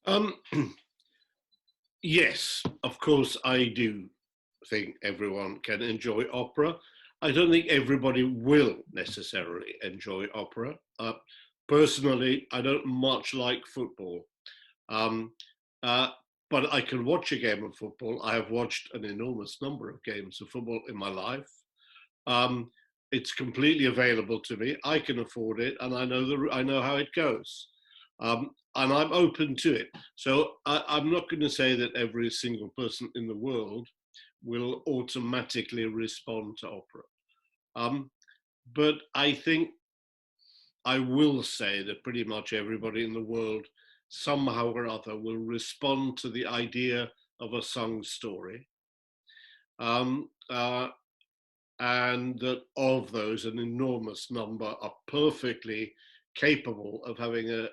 Um, yes, of course, I do think everyone can enjoy opera. I don't think everybody will necessarily enjoy opera. Personally, I don't much like football, um, uh, but I can watch a game of football. I have watched an enormous number of games of football in my life. Um, it's completely available to me. I can afford it, and I know how it goes, and I'm open to it. So I'm not going to say that every single person in the world will automatically respond to opera, but I think I will say that pretty much everybody in the world, somehow or other, will respond to the idea of a sung story. Um, uh, and that of those, an enormous number are perfectly capable of having a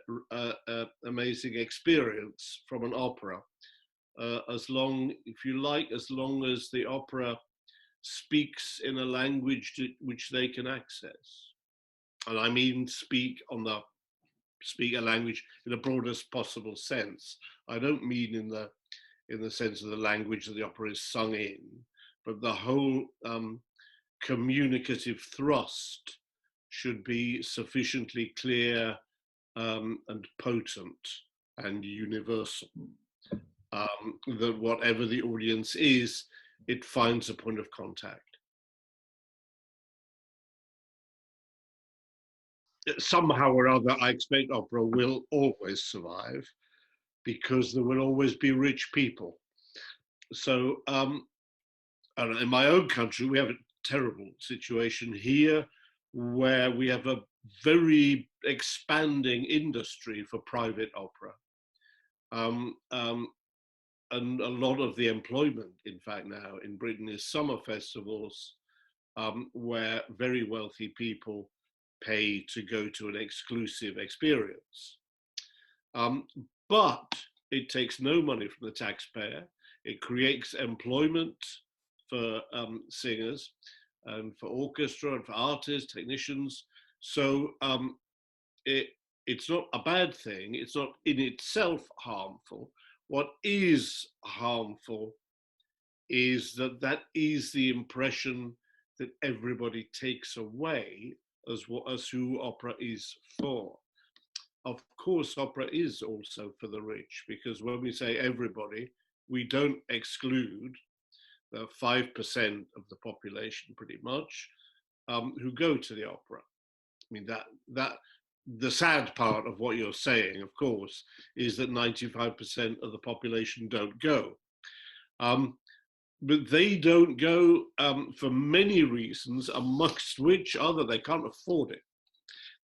amazing experience from an opera, as long, if you like, as long as the opera speaks in a language which they can access. And I mean speak a language in the broadest possible sense. I don't mean in the sense of the language that the opera is sung in, but the whole communicative thrust should be sufficiently clear and potent and universal, that whatever the audience is, it finds a point of contact. Somehow or other, I expect opera will always survive because there will always be rich people. So in my own country, we have a terrible situation here where we have a very expanding industry for private opera. Um, um, and a lot of the employment, in fact, now in Britain is summer festivals where very wealthy people pay to go to an exclusive experience. Um, but it takes no money from the taxpayer. It creates employment for singers and for orchestra and for artists, technicians. So it's not a bad thing. It's not in itself harmful. What is harmful is that that is the impression that everybody takes away as who opera is for. Of course, opera is also for the rich, because when we say everybody, we don't exclude the 5% of the population, pretty much, who go to the opera. I mean, that the sad part of what you're saying, of course, is that 95% of the population don't go. But they don't go for many reasons, amongst which other they can't afford it,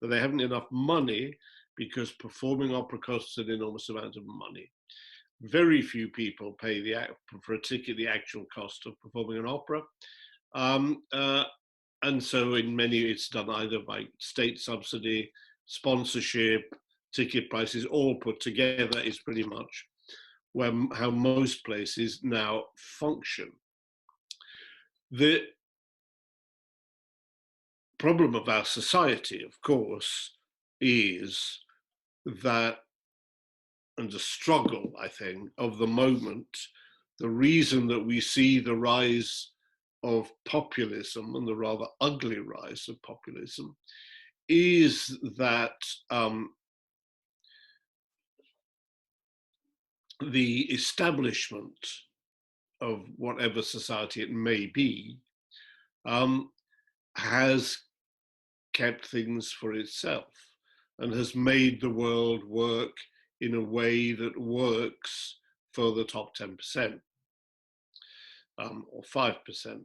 that they haven't enough money, because performing opera costs an enormous amount of money. Very few people pay for a ticket the actual cost of performing an opera. And so in many, it's done either by state subsidy, sponsorship, ticket prices, all put together is pretty much how most places now function. The problem of our society, of course, is that, and the struggle, I think, of the moment, the reason that we see the rise of populism, and the rather ugly rise of populism, is that the establishment of whatever society it may be has kept things for itself and has made the world work in a way that works for the top 10%, or 5%.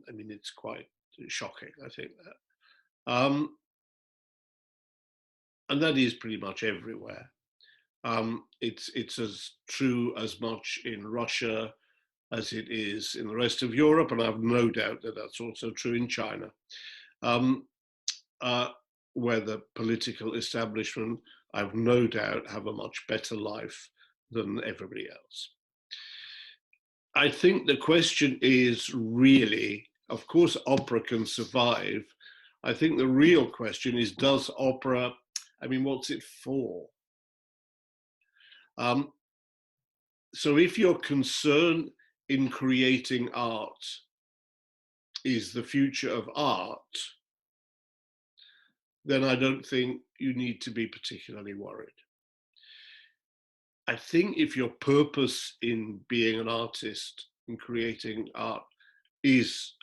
I mean, it's quite shocking, I think, that. And that is pretty much everywhere. It's as true as much in Russia as it is in the rest of Europe, and I have no doubt that that's also true in China, where the political establishment, I have no doubt, have a much better life than everybody else. I think the question is really, of course, opera can survive. I think the real question is, does opera, I mean, what's it for? So if your concern in creating art is the future of art, then I don't think you need to be particularly worried. I think if your purpose in being an artist and creating art is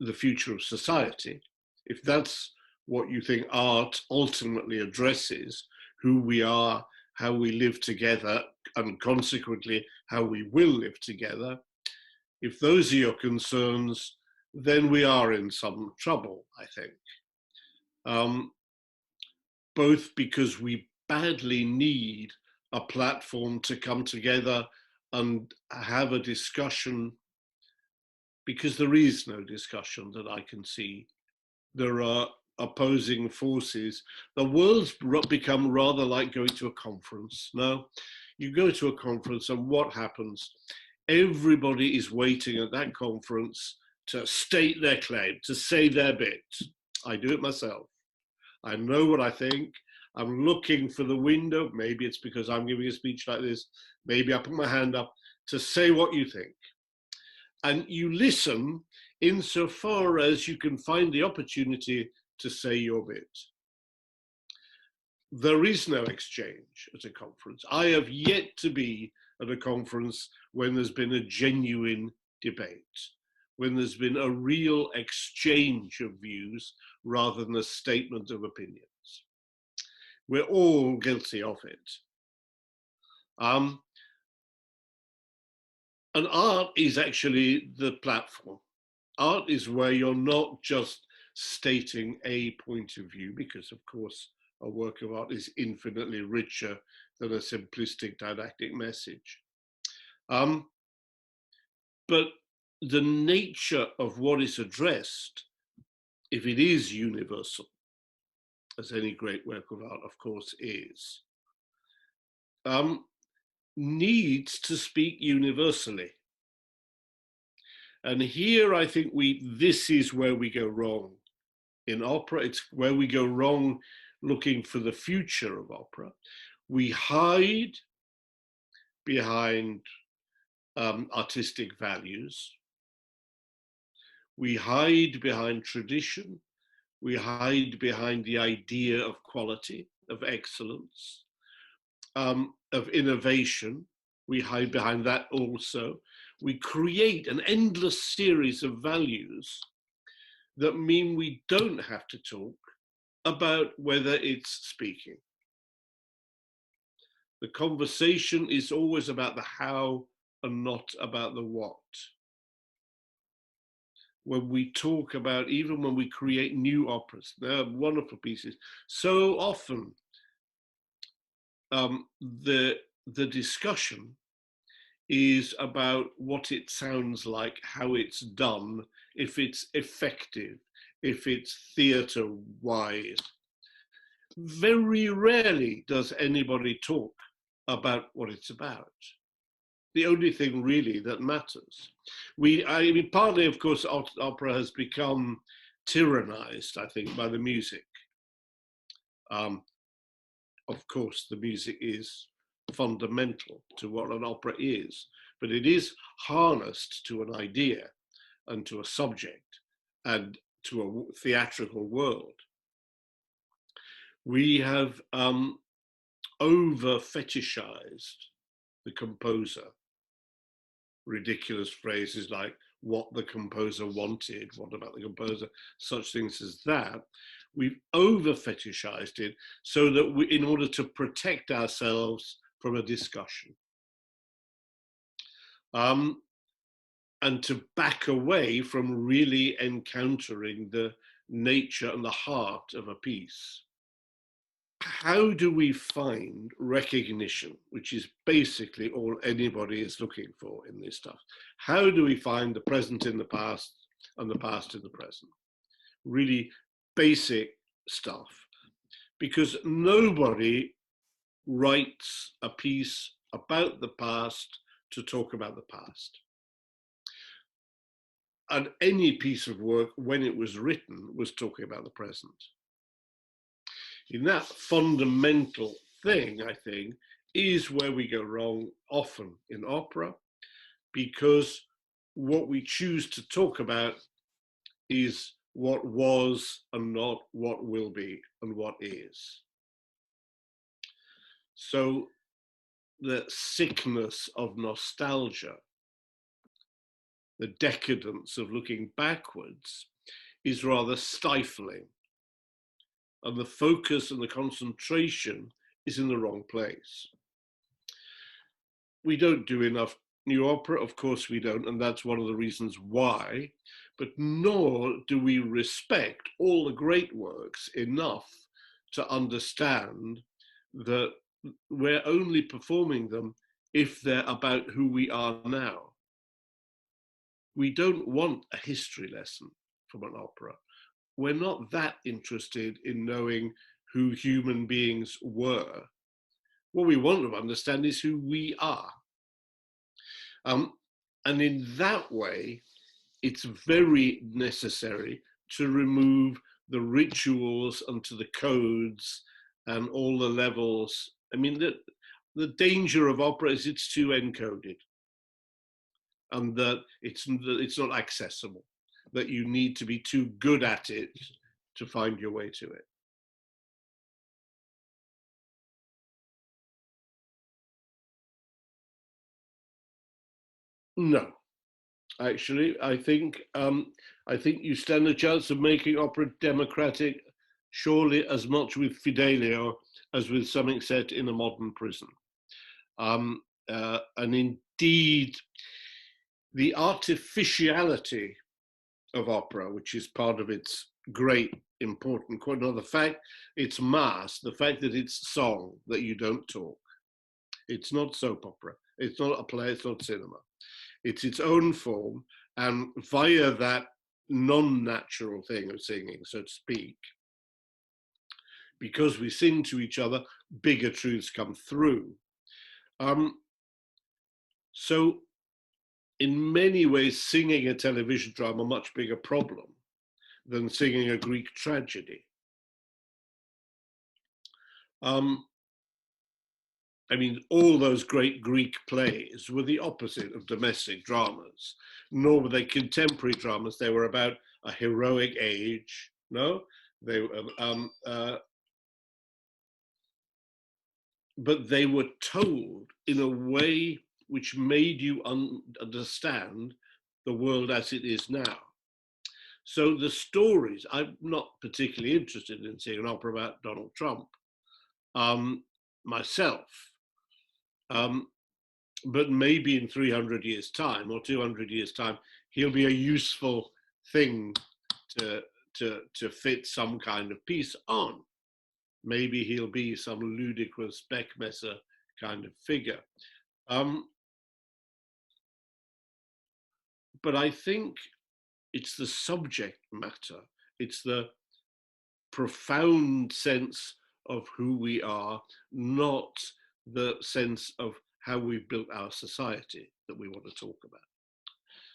the future of society, if that's what you think art ultimately addresses, who we are, how we live together, and consequently how we will live together, if those are your concerns, then we are in some trouble, I think. Both because we badly need a platform to come together and have a discussion, because there is no discussion that I can see. There are opposing forces. The world's become rather like going to a conference. Now, you go to a conference and what happens? Everybody is waiting at that conference to state their claim, to say their bit. I do it myself. I know what I think. I'm looking for the window. Maybe it's because I'm giving a speech like this. Maybe I put my hand up to say what you think. And you listen insofar as you can find the opportunity to say your bit. There is no exchange at a conference. I have yet to be at a conference when there's been a genuine debate, when there's been a real exchange of views rather than a statement of opinions. We're all guilty of it. And art is actually the platform. Art is where you're not just stating a point of view, because of course a work of art is infinitely richer than a simplistic didactic message. But the nature of what is addressed, if it is universal, as any great work of art, of course, is, needs to speak universally. And here I think this is where we go wrong in opera. It's where we go wrong looking for the future of opera. We hide behind artistic values. We hide behind tradition. We hide behind the idea of quality, of excellence, of innovation. We hide behind that also. We create an endless series of values that mean we don't have to talk about whether it's speaking. The conversation is always about the how and not about the what. When we talk about, even when we create new operas, they're wonderful pieces. So often the discussion is about what it sounds like, how it's done, if it's effective, if it's theatre-wise. Very rarely does anybody talk about what it's about. The only thing really that matters. I mean, partly, of course, opera has become tyrannized, I think, by the music. Of course, the music is fundamental to what an opera is, but it is harnessed to an idea and to a subject and to a theatrical world. We have over fetishized the composer. Ridiculous phrases like what the composer wanted, what about the composer, such things as that. We've over fetishized it so that we, in order to protect ourselves from a discussion. And to back away from really encountering the nature and the heart of a piece. How do we find recognition, which is basically all anybody is looking for in this stuff? How do we find the present in the past and the past in the present? Really basic stuff. Because nobody writes a piece about the past to talk about the past. And any piece of work, when it was written, was talking about the present. In that fundamental thing, I think, is where we go wrong often in opera, because what we choose to talk about is what was and not what will be and what is. So the sickness of nostalgia, the decadence of looking backwards, is rather stifling. And the focus and the concentration is in the wrong place. We don't do enough new opera, of course we don't, and that's one of the reasons why, but nor do we respect all the great works enough to understand that we're only performing them if they're about who we are now. We don't want a history lesson from an opera. We're not that interested in knowing who human beings were. What we want to understand is who we are. And in that way, it's very necessary to remove the rituals and to the codes and all the levels. I mean, the danger of opera is it's too encoded, and that it's not accessible, that you need to be too good at it to find your way to it. No, actually, I think you stand a chance of making opera democratic, surely as much with Fidelio as with something set in a modern prison. And indeed, the artificiality of opera, which is part of its great important quote, the fact it's mass, the fact that it's song, that you don't talk. It's not soap opera. It's not a play. It's not cinema. It's its own form, and via that non-natural thing of singing, so to speak, because we sing to each other, bigger truths come through. So in many ways, singing a television drama, much bigger problem than singing a Greek tragedy. I mean, all those great Greek plays were the opposite of domestic dramas, nor were they contemporary dramas. They were about a heroic age, no? They but they were told in a way which made you understand the world as it is now. So the stories, I'm not particularly interested in seeing an opera about Donald Trump myself. But maybe in 300 years' time or 200 years' time, he'll be a useful thing to fit some kind of piece on. Maybe he'll be some ludicrous Beckmesser kind of figure. But I think it's the subject matter. It's the profound sense of who we are, not the sense of how we've built our society that we want to talk about.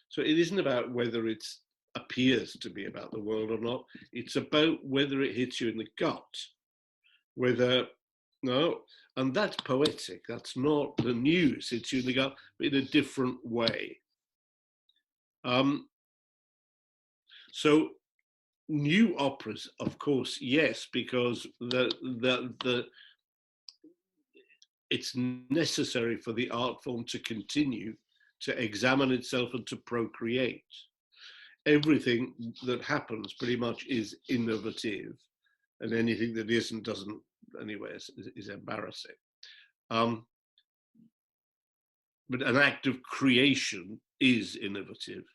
So it isn't about whether it appears to be about the world or not. It's about whether it hits you in the gut, whether, no, and that's poetic. That's not the news hits you in the gut, but in a different way. So new operas, of course, yes, because it's necessary for the art form to continue to examine itself and to procreate. Everything that happens pretty much is innovative, and anything that isn't doesn't, anyway, is embarrassing. But an act of creation is innovative.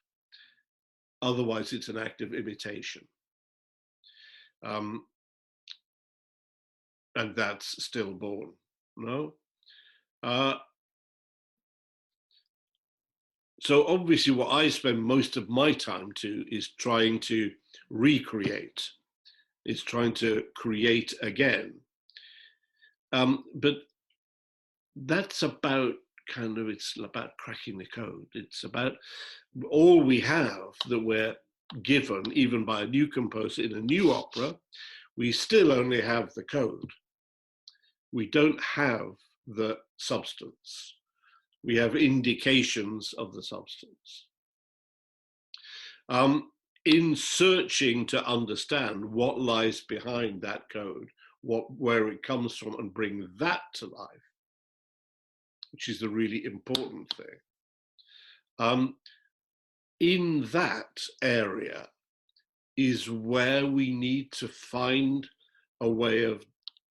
Otherwise, it's an act of imitation. And that's stillborn, no? So obviously what I spend most of my time to is trying to recreate, is trying to create again. But that's about it's about cracking the code. It's about all we have that we're given, even by a new composer in a new opera, we still only have the code. We don't have the substance. We have indications of the substance. In searching to understand what lies behind that code, where it comes from, and bring that to life, which is the really important thing. In that area is where we need to find a way of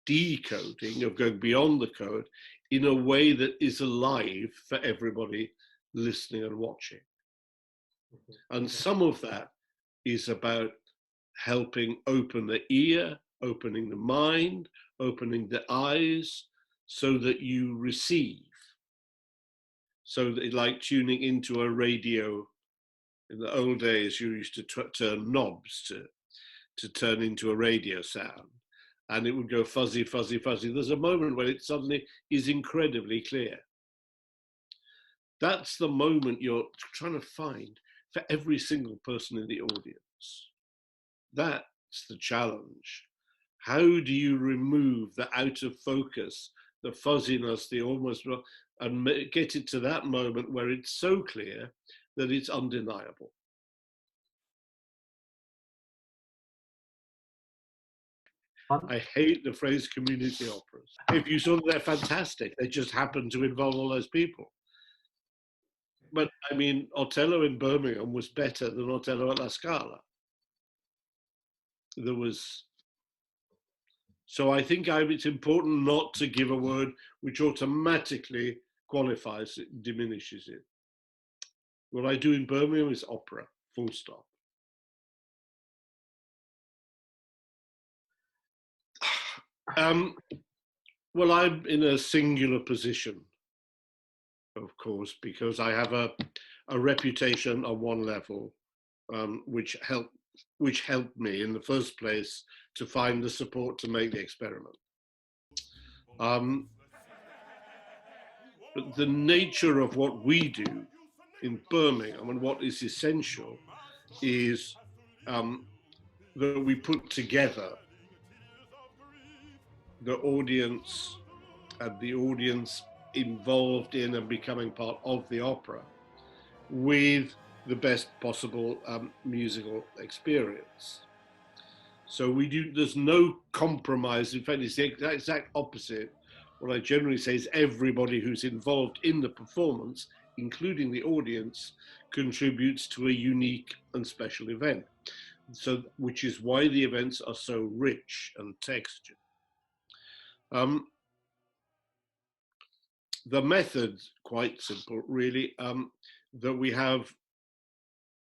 decoding, of going beyond the code in a way that is alive for everybody listening and watching. And some of that is about helping open the ear, opening the mind, opening the eyes, so that you receive. So that, like tuning into a radio, in the old days, you used to turn knobs to turn into a radio sound, and it would go fuzzy, fuzzy, fuzzy. There's a moment when it suddenly is incredibly clear. That's the moment you're trying to find for every single person in the audience. That's the challenge. How do you remove the out of focus, the fuzziness, the almost, and get it to that moment where it's so clear that it's undeniable? I hate the phrase community operas. If you saw them, they're fantastic. They just happen to involve all those people. But I mean, Otello in Birmingham was better than Otello at La Scala. There was, so I think it's important not to give a word which automatically qualifies it, diminishes it. What I do in Birmingham is opera, full stop. Well, I'm in a singular position, of course, because I have a reputation on one level, which helped me in the first place to find the support to make the experiment. But the nature of what we do in Birmingham and what is essential is that we put together the audience and the audience involved in and becoming part of the opera with the best possible musical experience. So there's no compromise. In fact, it's the exact opposite. What I generally say is everybody who's involved in the performance, including the audience, contributes to a unique and special event. So, which is why the events are so rich and textured. The method's quite simple, really, that we have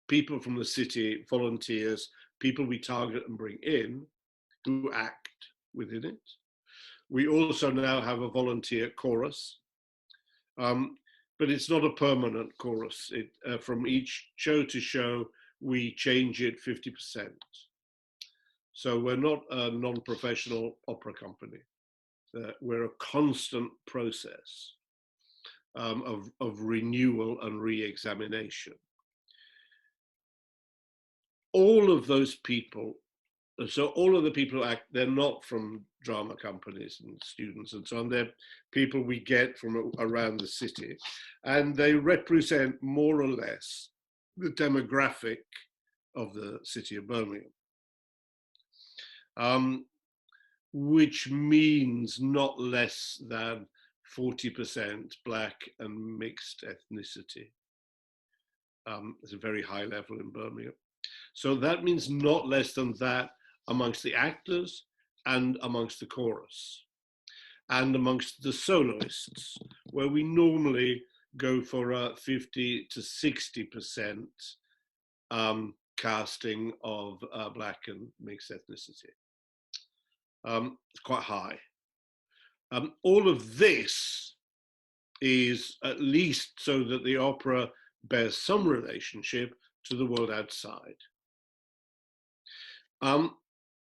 people from the city, volunteers, people we target and bring in, who act within it. We also now have a volunteer chorus, but it's not a permanent chorus. From each show to show, we change it 50%. So we're not a non-professional opera company. We're a constant process of renewal and re-examination. All of those people, so all of the people who act, they're not from drama companies and students and so on. They're people we get from around the city, and they represent more or less the demographic of the city of Birmingham, which means not less than 40% Black and mixed ethnicity. It's a very high level in Birmingham. So that means not less than that amongst the actors and amongst the chorus and amongst the soloists, where we normally go for a 50 to 60% casting of Black and mixed ethnicity. It's quite high. All of this is at least so that the opera bears some relationship to the world outside.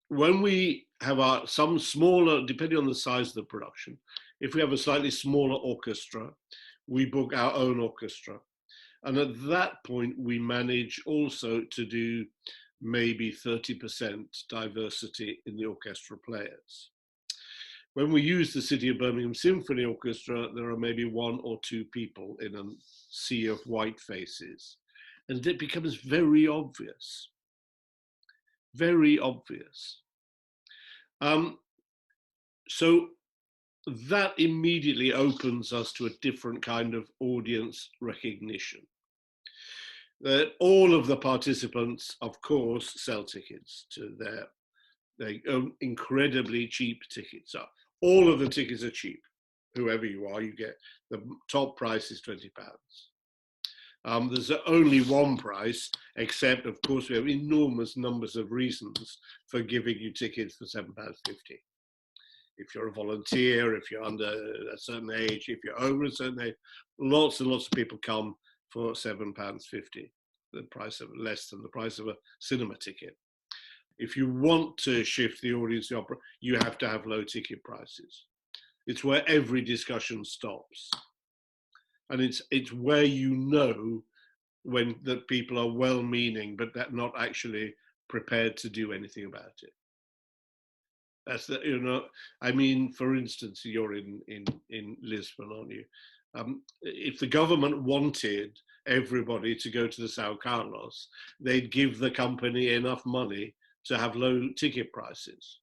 When we have some smaller, depending on the size of the production, if we have a slightly smaller orchestra, we book our own orchestra. And at that point, we manage also to do maybe 30% diversity in the orchestral players. When we use the City of Birmingham Symphony Orchestra, there are maybe 1 or 2 people in a sea of white faces. And it becomes very obvious, very obvious. So that immediately opens us to a different kind of audience recognition. That all of the participants, of course, sell tickets to they own incredibly cheap tickets. All of the tickets are cheap. Whoever you are, you get the top price is £20. There's only one price, except of course we have enormous numbers of reasons for giving you tickets for £7.50. If you're a volunteer, if you're under a certain age, if you're over a certain age, lots and lots of people come for £7.50, the price of less than the price of a cinema ticket. If you want to shift the audience to opera, you have to have low ticket prices. It's where every discussion stops. And it's where you know when that people are well-meaning, but that not actually prepared to do anything about it. That's the, you know, I mean, for instance, you're in Lisbon, aren't you? If the government wanted everybody to go to the Sao Carlos, they'd give the company enough money to have low ticket prices.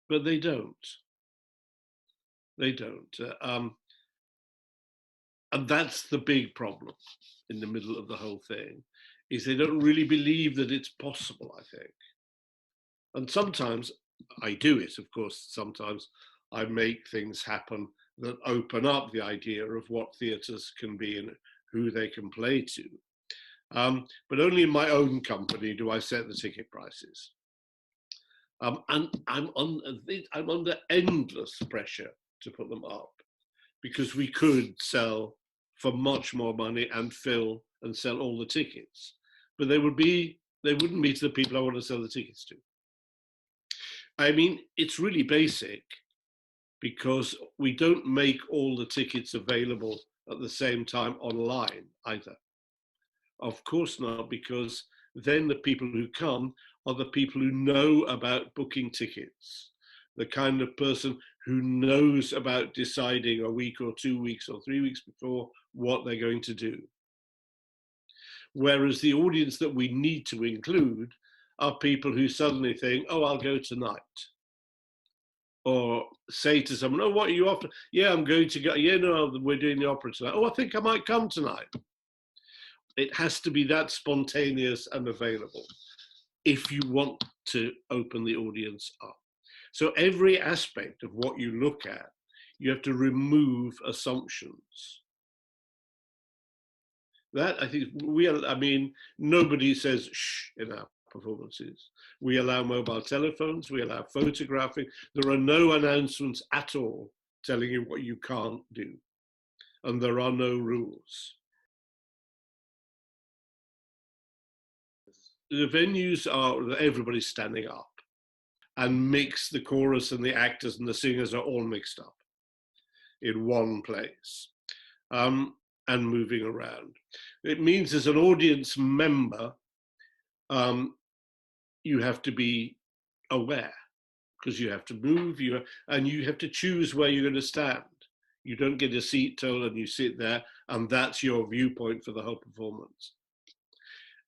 But they don't. They don't. And that's the big problem in the middle of the whole thing, is they don't really believe that it's possible, I think. And sometimes I do it, of course, sometimes I make things happen that open up the idea of what theatres can be and who they can play to. But only in my own company do I set the ticket prices. And I'm under endless pressure to put them up, because we could sell for much more money and fill and sell all the tickets, but they wouldn't be to the people I want to sell the tickets to. I mean, it's really basic, because we don't make all the tickets available at the same time online either. Of course not, because then the people who come are the people who know about booking tickets, the kind of person who knows about deciding a week or 2 weeks or 3 weeks before what they're going to do. Whereas the audience that we need to include are people who suddenly think, oh, I'll go tonight. Or say to someone, oh, what are you after? Yeah, I'm going to go. Yeah, no, we're doing the opera tonight. Oh, I think I might come tonight. It has to be that spontaneous and available if you want to open the audience up. So every aspect of what you look at, you have to remove assumptions. That, I think, I mean, nobody says shh in our performances. We allow mobile telephones, we allow photographing. There are no announcements at all telling you what you can't do. And there are no rules. The venues are everybody's standing up, and the chorus and the actors and the singers are all mixed up in one place, and moving around. It means as an audience member, you have to be aware, because you have to move, and you have to choose where you're going to stand. You don't get a seat told and you sit there, and that's your viewpoint for the whole performance.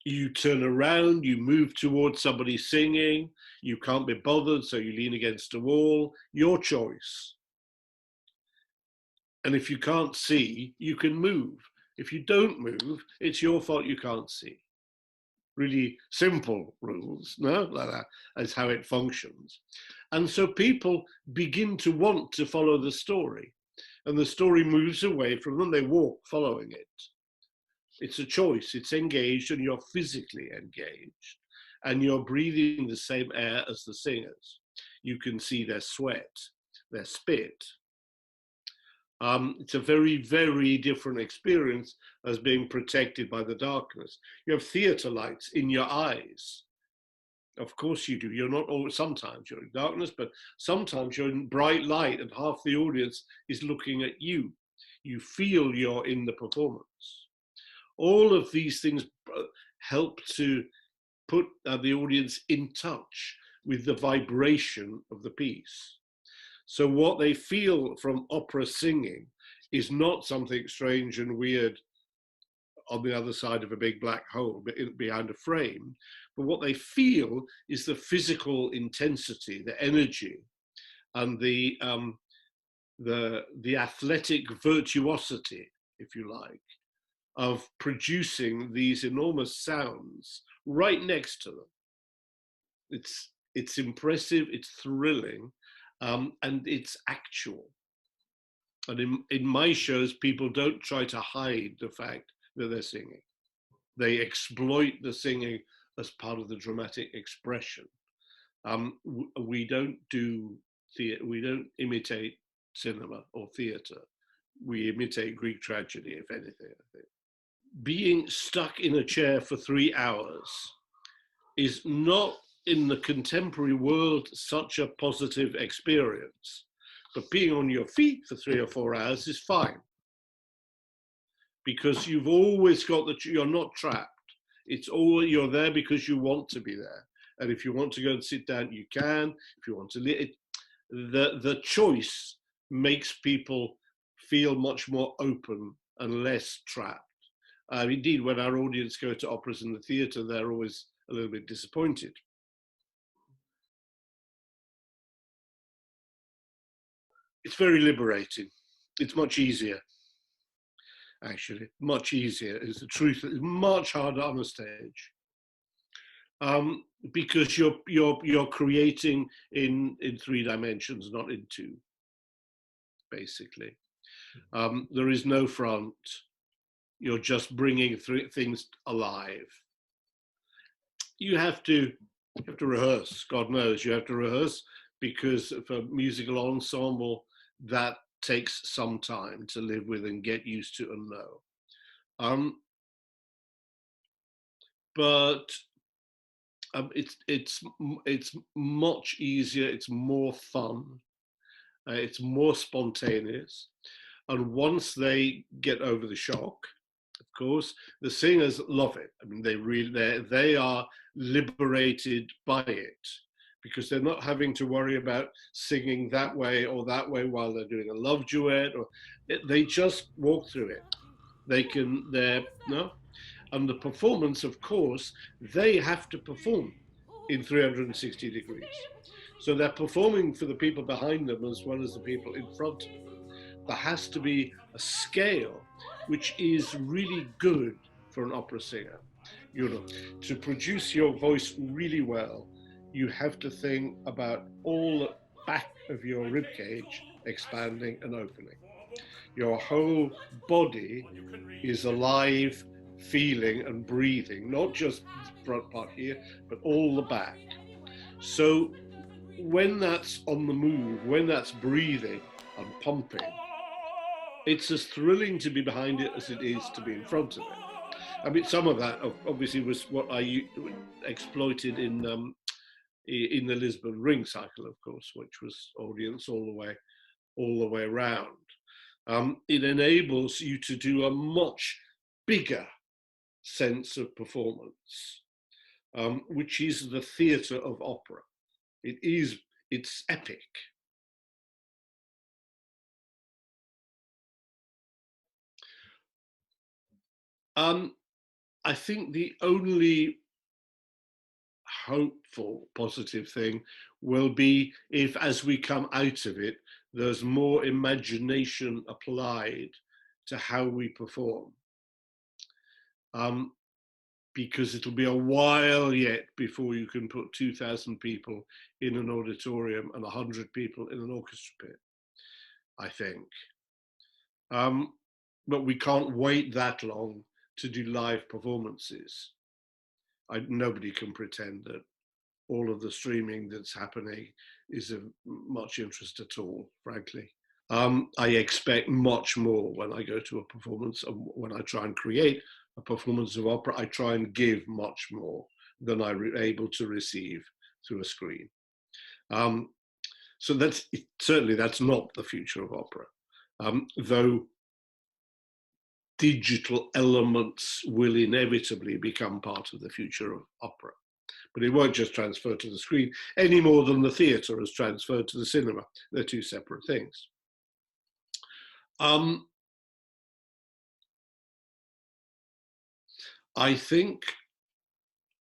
You turn around, you move towards somebody singing, you can't be bothered, so you lean against a wall, your choice. And if you can't see, you can move. If you don't move, it's your fault you can't see. Really simple rules, no? Like that is how it functions. And so people begin to want to follow the story, and the story moves away from them, they walk following it. It's a choice, it's engaged, and you're physically engaged, and you're breathing the same air as the singers. You can see their sweat, their spit. It's a very, very different experience as being protected by the darkness. You have theatre lights in your eyes. Of course you do. You're not always, sometimes you're in darkness, but sometimes you're in bright light and half the audience is looking at you. You feel you're in the performance. All of these things help to put the audience in touch with the vibration of the piece. So what they feel from opera singing is not something strange and weird on the other side of a big black hole behind a frame, but what they feel is the physical intensity, the energy, and the athletic virtuosity, if you like, of producing these enormous sounds right next to them. It's impressive, it's thrilling, and it's actual. And in my shows, people don't try to hide the fact that they're singing. They exploit the singing as part of the dramatic expression. We don't do theatre, we don't imitate cinema or theatre. We imitate Greek tragedy, if anything, I think. Being stuck in a chair for 3 hours is not, in the contemporary world, such a positive experience. But being on your feet for 3 or 4 hours is fine, because you've always got that, you're not trapped. It's all, you're there because you want to be there. And if you want to go and sit down, you can. If you want to, the choice makes people feel much more open and less trapped. Indeed, when our audience go to operas in the theatre, they're always a little bit disappointed. It's very liberating. It's much easier, actually. Much easier is the truth. It's much harder on a stage, because you're creating in 3 dimensions, not in 2. Basically, there is no front. You're just bringing things alive. You have to rehearse. God knows you have to rehearse, because for musical ensemble, that takes some time to live with and get used to and know. But it's much easier. It's more fun. It's more spontaneous. And once they get over the shock, of course, the singers love it. I mean, they are liberated by it, because they're not having to worry about singing that way or that way while they're doing a love duet, or they just walk through it. And the performance, of course, they have to perform in 360 degrees. So they're performing for the people behind them as well as the people in front of them. There has to be a scale which is really good for an opera singer. You know, to produce your voice really well, you have to think about all the back of your rib cage expanding and opening. Your whole body is alive, feeling and breathing, not just the front part here, but all the back. So when that's on the move, when that's breathing and pumping, it's as thrilling to be behind it as it is to be in front of it. I mean, some of that obviously was what I exploited in the Lisbon Ring cycle, of course, which was audience all the way around. It enables you to do a much bigger sense of performance, which is the theatre of opera. It's epic. I think the only hopeful, positive thing will be if, as we come out of it, there's more imagination applied to how we perform. Because it'll be a while yet before you can put 2,000 people in an auditorium and 100 people in an orchestra pit, I think. But we can't wait that long to do live performances. Nobody can pretend that all of the streaming that's happening is of much interest at all, frankly. I expect much more when I go to a performance, and when I try and create a performance of opera, I try and give much more than I'm able to receive through a screen. So certainly that's not the future of opera, though digital elements will inevitably become part of the future of opera. But it won't just transfer to the screen any more than the theatre has transferred to the cinema. They're two separate things.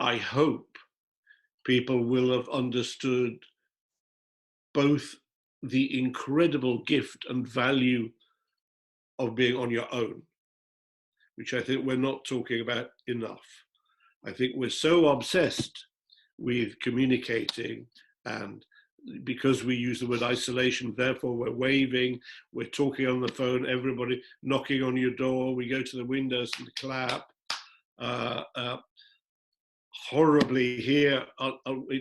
I hope people will have understood both the incredible gift and value of being on your own, which I think we're not talking about enough. I think we're so obsessed with communicating, and because we use the word isolation, therefore we're waving, we're talking on the phone, everybody knocking on your door, we go to the windows and clap. Horribly here,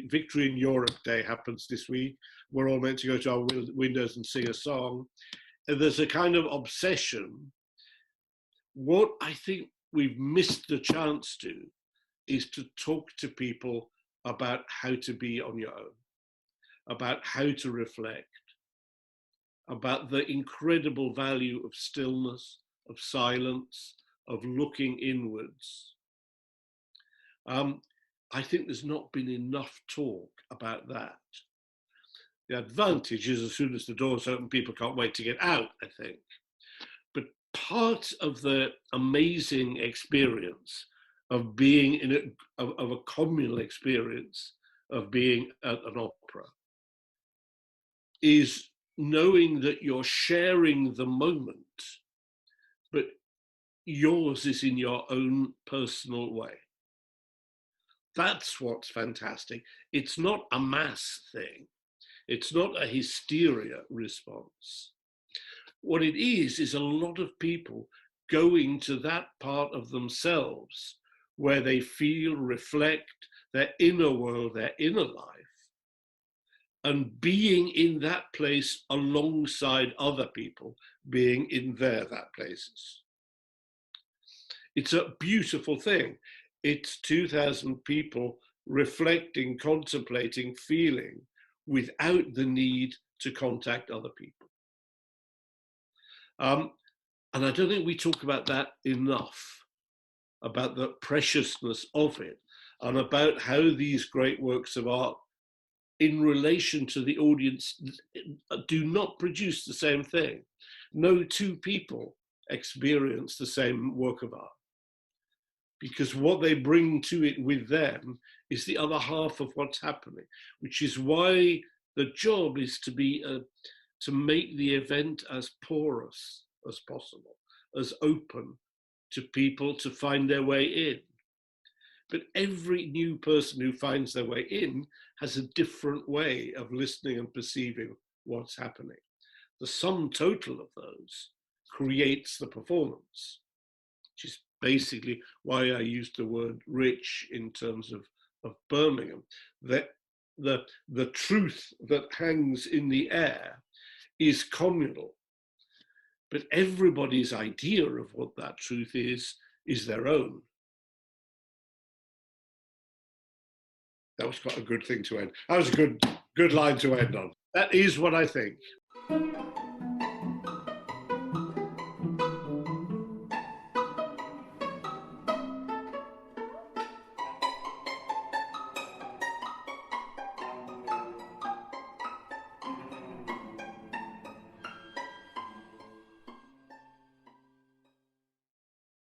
Victory in Europe Day happens this week. We're all meant to go to our windows and sing a song. And there's a kind of obsession. What I think we've missed the chance to is to talk to people about how to be on your own, about how to reflect, about the incredible value of stillness, of silence, of looking inwards. I think there's not been enough talk about that. The advantage is as soon as the doors open, people can't wait to get out, I think. But part of the amazing experience of being in a communal experience of being at an opera is knowing that you're sharing the moment, but yours is in your own personal way. That's what's fantastic. It's not a mass thing. It's not a hysteria response. What it is a lot of people going to that part of themselves where they feel, reflect their inner world, their inner life, and being in that place alongside other people, being in that places. It's a beautiful thing. It's 2,000 people reflecting, contemplating, feeling without the need to contact other people. And I don't think we talk about that enough, about the preciousness of it, and about how these great works of art in relation to the audience do not produce the same thing. No two people experience the same work of art, because what they bring to it with them is the other half of what's happening, which is why the job is to be to make the event as porous as possible, as open to people to find their way in. But every new person who finds their way in has a different way of listening and perceiving what's happening. The sum total of those creates the performance, which is basically why I used the word rich in terms of Birmingham. That the truth that hangs in the air is communal, but everybody's idea of what that truth is their own. That was quite a good thing to end. That was a good line to end on. That is what I think.